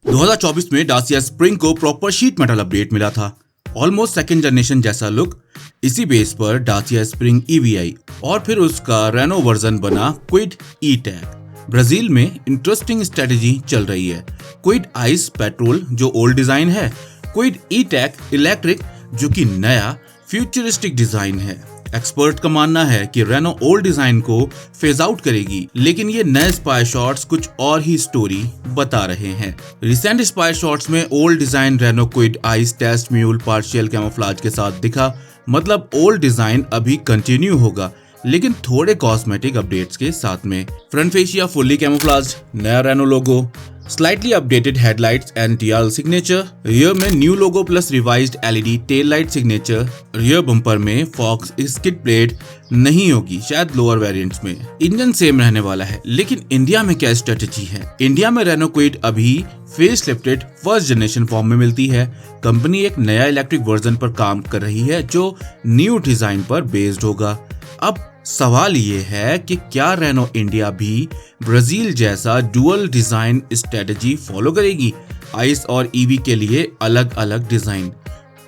2024 में Dacia Spring को proper sheet metal update मिला था। ऑलमोस्ट सेकंड जनरेशन जैसा लुक। इसी बेस पर डासिया स्प्रिंग ईवी और फिर उसका रेनो वर्जन बना क्विड ई-टेक। ब्राजील में इंटरेस्टिंग स्ट्रेटेजी चल रही है। क्विड आइस पेट्रोल जो ओल्ड डिजाइन है, क्विड ई-टेक इलेक्ट्रिक जो कि नया फ्यूचरिस्टिक डिजाइन है। एक्सपर्ट का मानना है कि रेनो ओल्ड डिजाइन को फेज आउट करेगी, लेकिन ये नए स्पाई शॉट्स कुछ और ही स्टोरी बता रहे हैं। रिसेंट स्पाई शॉट्स में old design Renault Kwid ICE test mule partial camouflage के साथ दिखा। मतलब ओल्ड डिजाइन अभी कंटिन्यू होगा, लेकिन थोड़े कॉस्मेटिक अपडेट्स के साथ में। फ्रंट फेशिया फुल्ली कैमोफ्लेज, नया Renault logo, slightly updated headlights and DRL signature, rear में new logo plus revised LED tail light signature. Rear bumper में फॉक्स स्किड प्लेट नहीं होगी, शायद लोअर वेरिएंट्स में। इंजन सेम रहने वाला है, लेकिन इंडिया में क्या स्ट्रेटेजी है? इंडिया में रेनो क्विड अभी face lifted first generation form में मिलती है। कंपनी एक नया इलेक्ट्रिक वर्जन पर काम कर रही है जो न्यू डिजाइन पर बेस्ड होगा। अब सवाल ये है कि क्या रेनो इंडिया भी ब्राजील जैसा डुअल डिजाइन स्ट्रेटजी फॉलो करेगी, आइस और ईवी के लिए अलग अलग डिजाइन।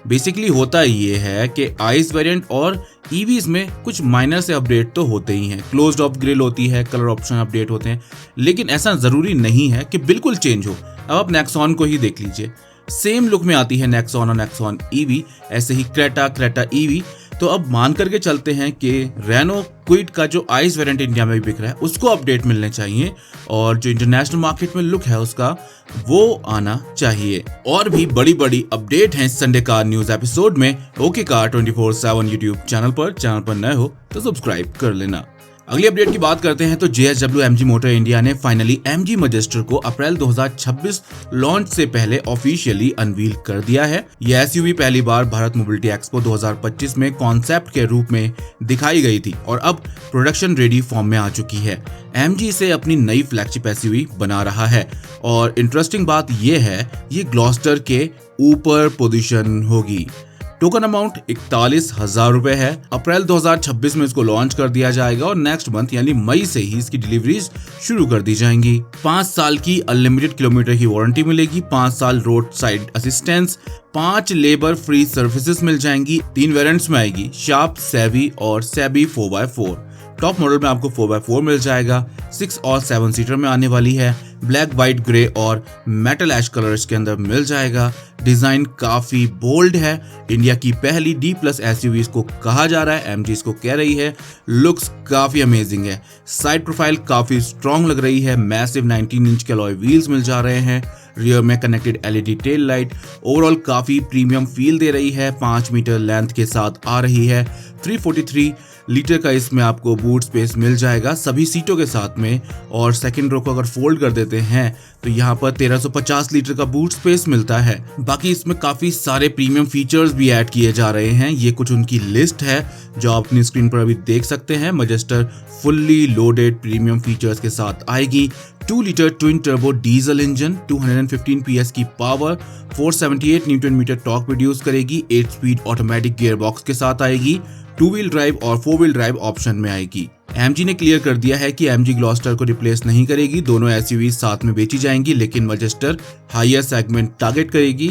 बेसिकली होता ये है कि आइस वेरिएंट और ईवीज में कुछ माइनर से अपडेट तो होते ही हैं। क्लोज्ड ऑफ ग्रिल होती है, कलर ऑप्शन अपडेट होते हैं, लेकिन ऐसा जरूरी नहीं है कि बिल्कुल चेंज हो। अब आप नेक्सॉन को ही देख लीजिए, सेम लुक में आती है नेक्सॉन और नेक्सॉन ईवी, ऐसे ही क्रेटा ईवी। तो अब मान करके चलते हैं कि रेनो क्विड का जो आइस वेरिएंट इंडिया में भी बिक रहा है उसको अपडेट मिलने चाहिए, और जो इंटरनेशनल मार्केट में लुक है उसका वो आना चाहिए। और भी बड़ी बड़ी अपडेट हैं संडे कार न्यूज एपिसोड में। ओके कार 24/7 यूट्यूब चैनल पर नए हो तो सब्सक्राइब कर लेना। अगली अपडेट की बात करते हैं तो JSW MG मोटर इंडिया ने फाइनली MG मैजेस्टर को अप्रैल 2026 लॉन्च से पहले ऑफिशियली अनवील कर दिया है। यह एसयूवी पहली बार भारत मोबिलिटी एक्सपो 2025 में कॉन्सेप्ट के रूप में दिखाई गई थी और अब प्रोडक्शन रेडी फॉर्म में आ चुकी है। MG इसे अपनी नई फ्लैगशिप एसयूवी बना रहा है और इंटरेस्टिंग बात यह है ये ग्लॉस्टर के ऊपर पोजीशन होगी। टोकन अमाउंट 41,000 रुपए है। अप्रैल 2026 में इसको लॉन्च कर दिया जाएगा और नेक्स्ट मंथ यानी मई से ही इसकी डिलीवरीज शुरू कर दी जाएंगी। 5 साल की अनलिमिटेड किलोमीटर की वारंटी मिलेगी, 5 साल road side assistance, 5 labour free services मिल जाएंगी। 3 वेरिएंट्स में आएगी, शार्प, सेवी और सेबी 4x4। टॉप मॉडल में आपको 4x4 मिल जाएगा। 6 और 7 सीटर में आने वाली है। ब्लैक, व्हाइट, ग्रे और मेटल ऐश कलर इसके अंदर मिल जाएगा। डिजाइन काफी बोल्ड है। इंडिया की पहली D+ एसयूवी इसको कहा जा रहा है, MG इसको कह रही है। लुक्स काफी अमेजिंग है। साइड प्रोफाइल काफी स्ट्रॉन्ग लग रही है। मैसिव 19 इंच के अलॉय व्हील्स मिल जा रहे हैं। रियर में connected LED tail light overall काफी प्रीमियम फील दे रही है। 5 मीटर लेंथ के साथ आ रही है। 343 लीटर का इसमें आपको बूट स्पेस मिल जाएगा सभी सीटों के साथ में, और सेकंड रो को अगर फोल्ड कर देते हैं तो यहाँ पर 1350 लीटर का बूट स्पेस मिलता है। बाकी इसमें काफी सारे प्रीमियम फीचर्स भी ऐड किए जा रहे हैं। ये कुछ उनकी लिस्ट है जो आप अपनी स्क्रीन पर अभी देख सकते हैं। Majestor fully loaded premium features के साथ आएगी। 2 litre twin turbo diesel engine, 215 PS की power, 478 newton metre torque produce करेगी। 8 स्पीड ऑटोमेटिक गियर बॉक्स के साथ आएगी। 2 व्हील ड्राइव और 4 व्हील ड्राइव ऑप्शन में आएगी। MG ने क्लियर कर दिया है कि MG ग्लॉस्टर को रिप्लेस नहीं करेगी। दोनों एसयूवी साथ में बेची जाएंगी, लेकिन मैजेस्टर हायर सेगमेंट टारगेट करेगी।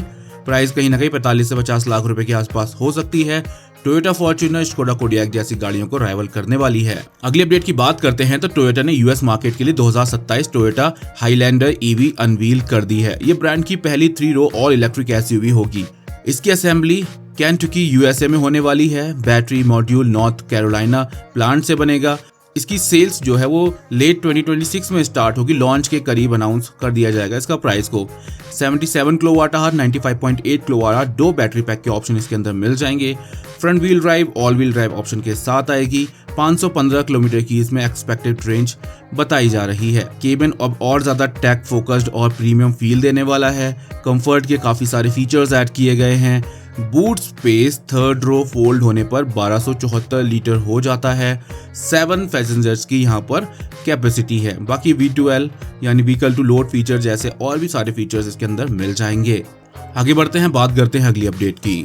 प्राइस कहीं ना कहीं 45 से 50 लाख रुपए के आसपास हो सकती है। टोयोटा फॉर्च्यूनर, स्कोडा कोडियाक जैसी गाड़ियों को राइवल करने वाली है। अगली अपडेट की बात करते हैं तो टोयोटा ने यूएस मार्केट के लिए 2027 टोयोटा हाईलैंडर ईवी अनवील कर दी है। ये ब्रांड की पहली 3 रो ऑल इलेक्ट्रिक एसयूवी होगी। इसकी असेंबली केंटकी USA में होने वाली है। Battery module north Carolina plant से बनेगा। इसकी सेल्स जो है वो लेट 2026 में स्टार्ट होगी। लॉन्च के करीब अनाउंस कर दिया जाएगा इसका प्राइस को। 77 kilowatt hour, 95.8 kilowatt hour, 2 battery pack के ऑप्शन इसके अंदर मिल जाएंगे। Front wheel drive, all wheel drive option के साथ आएगी। 515 किलोमीटर की इसमें एक्सपेक्टेड रेंज बताई जा रही है। केबिन अब और ज्यादा टेक फोकस्ड और प्रीमियम फील देने वाला है। कंफर्ट के काफी सारे फीचर्स ऐड किए गए हैं। Boot space third row fold होने पर 1274 लीटर हो जाता है। 7 पैसेंजर्स की यहाँ पर कैपेसिटी है। बाकी V2L यानी व्हीकल टू लोड फीचर जैसे और भी सारे फीचर्स इसके अंदर मिल जाएंगे। आगे बढ़ते हैं, बात करते हैं अगली अपडेट की।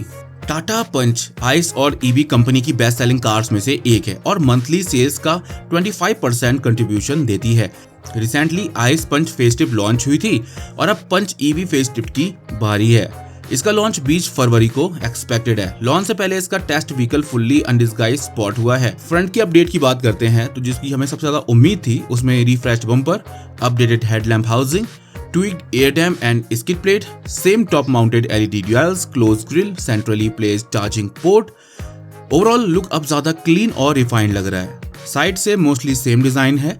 टाटा पंच आइस और ईवी कंपनी की बेस्ट सेलिंग कार्स में से एक है और मंथली सेल्स का 25% कंट्रीब्यूशन देती है। रिसेंटली आइस पंच फेस्टिव लॉन्च हुई थी और अब पंच ईवी फेस्टिव की बारी है। इसका लॉन्च 20 फरवरी को एक्सपेक्टेड है। लॉन्च से पहले इसका टेस्ट व्हीकल फुल्ली अनडिस्गाइज्ड स्पॉट हुआ है। फ्रंट की अपडेट की बात करते हैं तो जिसकी हमें सबसे ज्यादा उम्मीद थी उसमें refreshed bumper, updated headlamp housing, tweaked air dam and skid plate, same top mounted LED dials, closed grill, centrally placed charging port. Overall look अब ज्यादा क्लीन और रिफाइंड लग रहा है। साइड से मोस्टली सेम डिजाइन है।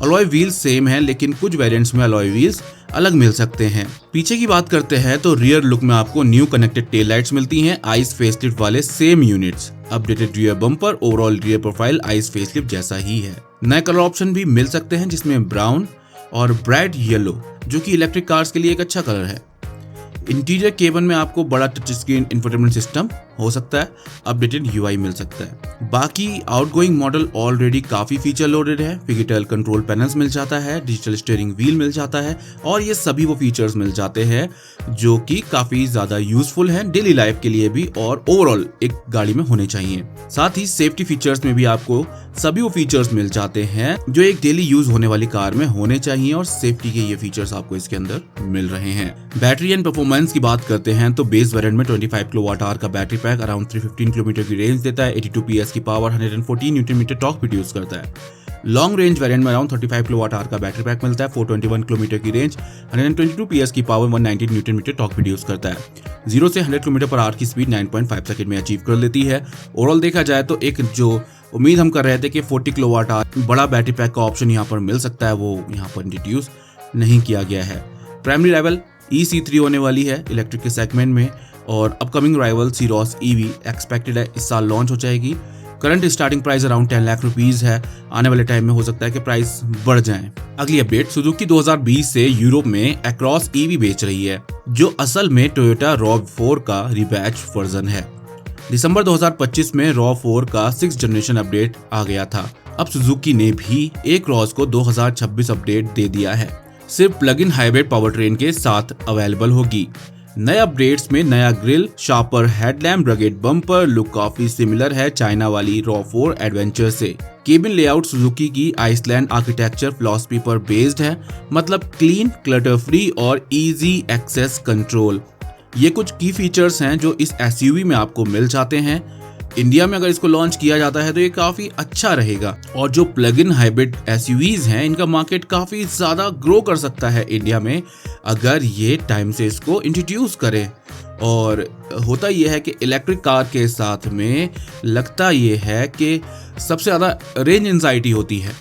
अलॉय व्हील्स सेम है लेकिन कुछ वेरिएंट्स में अलॉय व्हील्स अलग मिल सकते हैं। पीछे की बात करते हैं तो रियर लुक में आपको न्यू कनेक्टेड टेल लाइट्स मिलती हैं आइस फेसलिफ्ट वाले same units. Updated rear bumper, overall rear profile ice facelift जैसा ही है। नए कलर ऑप्शन भी मिल सकते हैं जिसमें ब्राउन और ब्राइट येलो जो कि इलेक्ट्रिक कार्स के लिए एक अच्छा कलर है। इंटीरियर केबिन में आपको बड़ा टच स्क्रीन इंफोटेनमेंट सिस्टम हो सकता है, अपडेटेड यूआई मिल सकता है। बाकी आउटगोइंग मॉडल ऑलरेडी काफी फीचर लोडेड है। डिजिटल कंट्रोल पैनल्स मिल जाता है, डिजिटल स्टीयरिंग व्हील मिल जाता है और ये सभी वो फीचर्स मिल जाते हैं जो कि काफी ज्यादा यूजफुल हैं डेली लाइफ के लिए भी और ओवरऑल एक गाड़ी में होने चाहिए। साथ ही सेफ्टी फीचर्स में भी आपको सभी वो फीचर्स मिल जाते हैं जो एक डेली यूज होने वाली कार में होने चाहिए और सेफ्टी के ये फीचर्स आपको इसके अंदर मिल रहे हैं। बैटरी एंड परफॉर्मेंस की बात करते हैं तो बेस वेरिएंट में 25 किलोवाट आवर का बैटरी पैक अराउंड 315 किलोमीटर की रेंज देता है। 82 PS की power, 114 newton metre torque produce करता है। लॉन्ग रेंज वेरिएंट में अराउंड 35 किलोवाट आवर का बैटरी पैक मिलता है। 421 किलोमीटर की रेंज, 122 PS की power, 119 newton metre torque produce करता है। 0 से 100 किलोमीटर पर आवर की स्पीड 9.5 सेकंड में अचीव कर लेती है। ओवरऑल देखा जाए तो एक जो उम्मीद हम कर रहे थे कि 40 किलोवाट आवर बड़ा बैटरी पैक का ऑप्शन यहाँ पर मिल सकता है वो यहाँ पर इंट्रोड्यूस नहीं किया गया है। प्राइमरी राइवल EC3 होने वाली है इलेक्ट्रिक के सेगमेंट में और अपकमिंग राइवल सीरोस EV एक्सपेक्टेड है इस साल लॉन्च हो जाएगी। Current starting price around 10 lakh rupees है। आने वाले टाइम में हो सकता है कि प्राइस बढ़ जाए। अगली अपडेट, सुजुकी 2020 से यूरोप में एक्रॉस EV बेच रही है जो असल में टोयोटा RAV4 का रिबैच वर्जन है। दिसंबर 2025 में RAV4 का 6th जनरेशन अपडेट आ गया था। अब सुजुकी ने भी एक्रॉस को 2026 अपडेट दे दिया है। सिर्फ plug in hybrid power train के साथ अवेलेबल होगी। नए अपडेट्स में नया grill, sharper headlamp, rugged bumper, look काफी सिमिलर है चाइना वाली RAV4 एडवेंचर से। केबिन लेआउट सुजुकी की आइसलैंड आर्किटेक्चर फिलॉसफी पर बेस्ड है, मतलब क्लीन, क्लटर फ्री और इजी एक्सेस कंट्रोल। ये कुछ की फीचर्स हैं जो इस SUV में आपको मिल जाते हैं। इंडिया में अगर इसको लॉन्च किया जाता है तो ये काफी अच्छा रहेगा और जो प्लग इन हाइब्रिड SUVs हैं इनका मार्केट काफी ज्यादा ग्रो कर सकता है इंडिया में अगर ये टाइम से इसको इंट्रोड्यूस करें। और होता यह है कि इलेक्ट्रिक कार के साथ में लगता ये है कि सबसे ज्यादा रेंज एंजाइटी होती है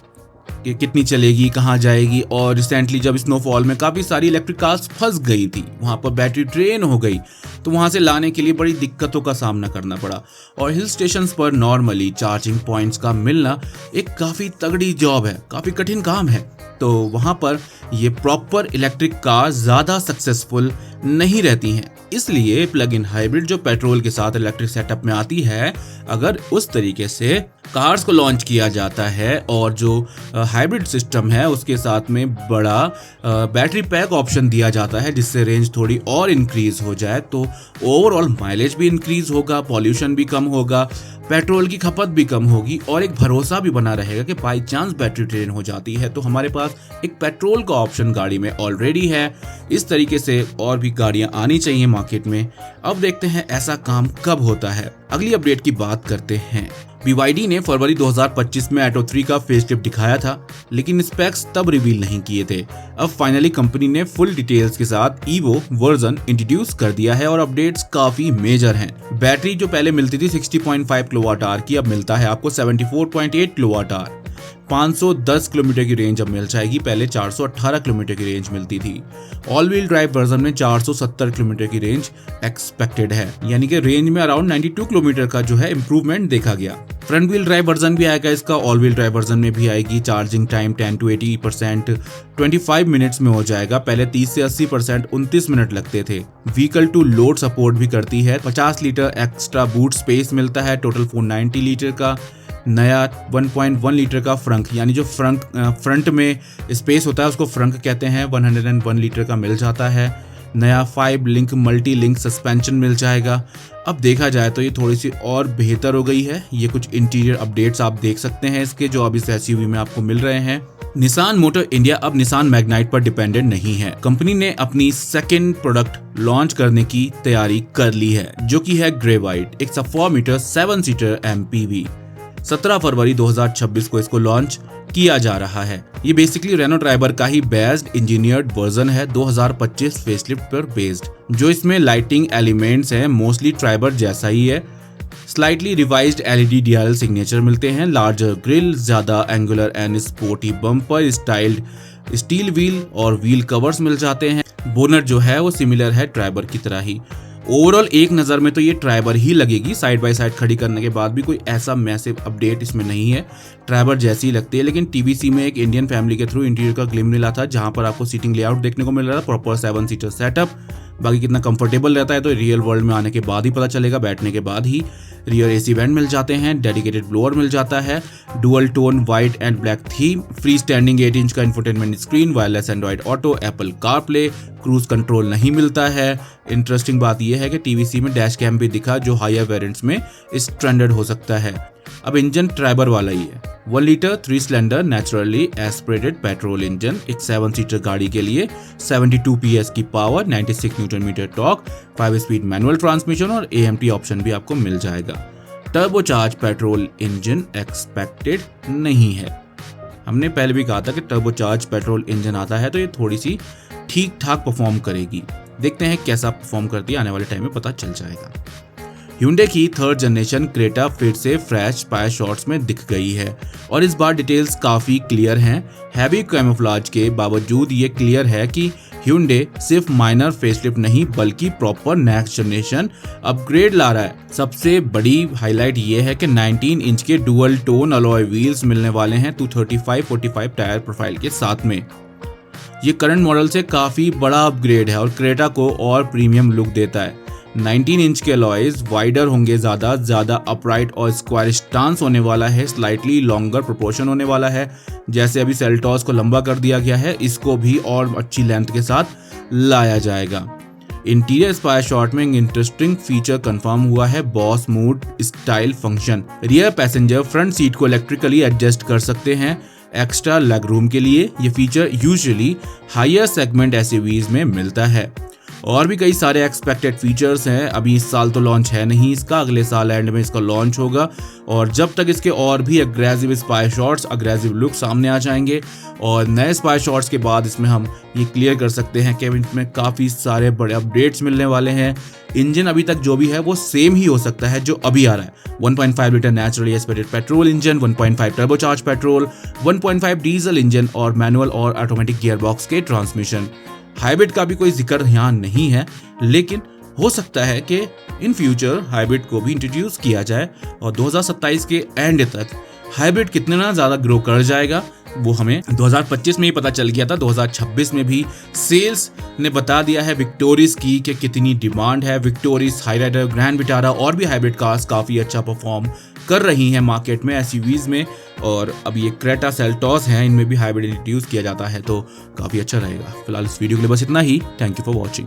कि कितनी चलेगी, कहाँ जाएगी। और रिसेंटली जब स्नोफॉल में काफी सारी इलेक्ट्रिक कार्स फंस गई थी, वहां पर बैटरी ड्रेन हो गई तो वहां से लाने के लिए बड़ी दिक्कतों का सामना करना पड़ा। और हिल स्टेशंस पर नॉर्मली चार्जिंग पॉइंट्स का मिलना एक काफी तगड़ी जॉब है, काफी कठिन काम है। तो वहां पर ये प्रॉपर इलेक्ट्रिक कार ज्यादा सक्सेसफुल नहीं रहती हैं। इसलिए प्लग इन हाइब्रिड जो पेट्रोल के साथ इलेक्ट्रिक सेटअप में आती है, अगर उस तरीके से कार्स को लॉन्च किया जाता है और जो हाइब्रिड सिस्टम है उसके साथ में बड़ा बैटरी पैक ऑप्शन दिया जाता है जिससे रेंज थोड़ी और इंक्रीज हो जाए तो ओवरऑल माइलेज भी इंक्रीज होगा, पॉल्यूशन भी कम होगा, पेट्रोल की खपत भी कम होगी और एक भरोसा भी बना रहेगा कि बाई चांस बैटरी ड्रेन हो जाती है तो हमारे पास एक पेट्रोल का ऑप्शन गाड़ी में ऑलरेडी है। इस तरीके से और भी गाड़ियां आनी चाहिए मार्केट में। अब देखते हैं ऐसा काम कब होता है। अगली अपडेट की बात करते हैं। BYD ने फरवरी 2025 में Atto 3 का फेसलिफ्ट दिखाया था लेकिन स्पेक्स तब रिवील नहीं किए थे। अब फाइनली कंपनी ने फुल डिटेल्स के साथ EVO वर्जन इंट्रोड्यूस कर दिया है और अपडेट्स काफी मेजर हैं। बैटरी जो पहले मिलती थी 60.5 किलोवाट आवर की अब मिलता है आपको 74.8 किलोवाट आवर। 510 किलोमीटर की रेंज अब मिल जाएगी, पहले 418 किलोमीटर की रेंज मिलती थी। ऑल व्हील ड्राइव वर्जन में 470 किलोमीटर की रेंज एक्सपेक्टेड है, यानी कि रेंज में अराउंड 92 किलोमीटर का जो है इंप्रूवमेंट देखा गया। फ्रंट व्हील ड्राइव वर्जन भी आएगा इसका, ऑल व्हील ड्राइव वर्जन में भी आएगी। चार्जिंग टाइम 10 to 80% 25 मिनट्स में हो जाएगा, पहले 30 से 80% 29 मिनट लगते थे। व्हीकल टू लोड सपोर्ट भी करती है। 50 लीटर एक्स्ट्रा बूट स्पेस मिलता है, टोटल 490 लीटर का। नया 1.1 लीटर का फ्रंक, यानी जो फ्रंट में स्पेस होता है उसको फ्रंक कहते हैं, 101 लीटर का मिल जाता है। नया 5 लिंक मल्टी लिंक सस्पेंशन मिल जाएगा। अब देखा जाए तो ये थोड़ी सी और बेहतर हो गई है। ये कुछ इंटीरियर अपडेट्स आप देख सकते हैं इसके, जो अब इस एसयूवी में आपको मिल रहे हैं। निसान मोटर इंडिया अब निसान मैग्नाइट पर डिपेंडेंट नहीं है। कंपनी ने अपनी सेकंड प्रोडक्ट लॉन्च करने की तैयारी कर ली है, जो कि है ग्रे वाइट, एक 4 मीटर 7 सीटर MPV। 17 फरवरी 2026 को इसको लॉन्च किया जा रहा है। ये बेसिकली रेनो ट्राइबर का ही बेस्ड इंजीनियर्ड वर्जन है, 2025 फेसलिफ्ट पर बेस्ड। जो इसमें लाइटिंग एलिमेंट्स हैं मोस्टली ट्राइबर जैसा ही है। Slightly revised LED DRL signature मिलते हैं, लार्जर ग्रिल, ज्यादा angular and sporty bumper, styled steel wheel और व्हील कवर्स मिल जाते हैं। बोनट जो है वो सिमिलर है ट्राइबर की तरह ही। ओवरऑल एक नज़र में तो ये ट्राइबर ही लगेगी, साइड बाय साइड खड़ी करने के बाद भी कोई ऐसा मैसिव अपडेट इसमें नहीं है, ट्राइबर जैसी लगती है। लेकिन TVC में एक इंडियन फैमिली के थ्रू इंटीरियर का ग्लिम मिला था, जहां पर आपको सीटिंग लेआउट देखने को मिल रहा था, प्रॉपर 7 सीटर सेटअप। बाकी कितना कंफर्टेबल रहता है तो रियल वर्ल्ड में आने के बाद ही पता चलेगा, बैठने के बाद ही। रियर AC वेंट मिल जाते हैं, डेडिकेटेड ब्लोअर मिल जाता है, dual tone white and black theme, free standing 8 inch का infotainment screen, wireless Android Auto, Apple CarPlay, cruise control नहीं मिलता है। इंटरेस्टिंग बात यह है कि TVC में डैश कैम भी दिखा, जो हायर वेरिएंट्स में स्टैंडर्ड हो सकता है। अब इंजन ट्राइबर वाला ही है, 1 litre 3 cylinder naturally aspirated petrol engine, एक 7 सीटर गाड़ी के लिए 72 PS की power, 96 newton metre torque, 5 speed manual transmission और AMT ऑप्शन भी आपको मिल जाएगा। टर्बोचार्ज पेट्रोल इंजन एक्सपेक्टेड नहीं है। हमने पहले भी कहा था कि टर्बोचार्ज पेट्रोल इंजन आता है तो ये थोड़ी सी ठीक ठाक परफॉर्म करेगी। देखते हैं कैसा परफॉर्म करती है, आने वाले टाइम में पता चल जाएगा। Hyundai की 3rd जनरेशन क्रेटा फिर से फ्रेश स्पाई शॉट्स में दिख गई है और इस बार डिटेल्स काफी क्लियर हैं। हैवी कैमोफ्लेज के बावजूद ये क्लियर है कि Hyundai सिर्फ माइनर फेसलिफ्ट नहीं बल्कि प्रॉपर नेक्स्ट जनरेशन अपग्रेड ला रहा है। सबसे बड़ी हाईलाइट ये है कि 19 इंच के डुअल टोन अलॉय व्हील्स मिलने वाले हैं 235/45 टायर प्रोफाइल के साथ में। ये करंट मॉडल से काफी बड़ा अपग्रेड है और क्रेटा को और प्रीमियम लुक देता है। 19 इंच के अलॉयज वाइडर होंगे, ज्यादा अपराइट और स्क्वायर स्टांस होने वाला है, स्लाइटली लॉन्गर प्रोपोर्शन होने वाला है। जैसे अभी सेल्टॉस को लंबा कर दिया गया है, इसको भी और अच्छी लेंथ के साथ लाया जाएगा। इंटीरियर स्पाई शॉट में इंटरेस्टिंग फीचर कंफर्म हुआ है, boss mode style function. Rear passenger front seat को इलेक्ट्रिकली एडजस्ट कर सकते हैं एक्स्ट्रा लेग रूम के लिए। ये feature usually higher segment SUVs में मिलता है। और भी कई सारे एक्सपेक्टेड फीचर्स हैं। अभी इस साल तो लॉन्च है नहीं इसका, अगले साल एंड में इसका लॉन्च होगा और जब तक इसके और भी aggressive spy shots, aggressive look सामने आ जाएंगे और नए स्पाई शॉट्स के बाद इसमें हम ये क्लियर कर सकते हैं कि इसमें काफ़ी सारे बड़े अपडेट्स मिलने वाले हैं। इंजन अभी तक जो भी है वो सेम ही हो सकता है जो अभी आ रहा है। 1.5 litre naturally aspirated petrol engine, 1.5 turbocharge petrol, 1.5 diesel engine और मैनुअल और ऑटोमेटिक गियरबॉक्स के ट्रांसमिशन। हाइब्रिड का भी कोई जिक्र यहाँ नहीं है, लेकिन हो सकता है कि इन फ्यूचर हाइब्रिड को भी इंट्रोड्यूस किया जाए और 2027 के एंड तक हाइब्रिड कितना ज़्यादा ग्रो कर जाएगा वो हमें 2025 में ही पता चल गया था। 2026 में भी सेल्स ने बता दिया है विक्टोरिस की कि कितनी डिमांड है। विक्टोरिस, हाईराइडर, ग्रैंड विटारा और भी हाइब्रिड कार्स काफ़ी अच्छा परफॉर्म कर रही हैं मार्केट में SUVs में। और अब ये क्रेटा सेल्टॉस हैं, इनमें भी हाइब्रिड इंट्रोड्यूस किया जाता है तो काफ़ी अच्छा रहेगा। फिलहाल इस वीडियो के लिए बस इतना ही। Thank you for watching.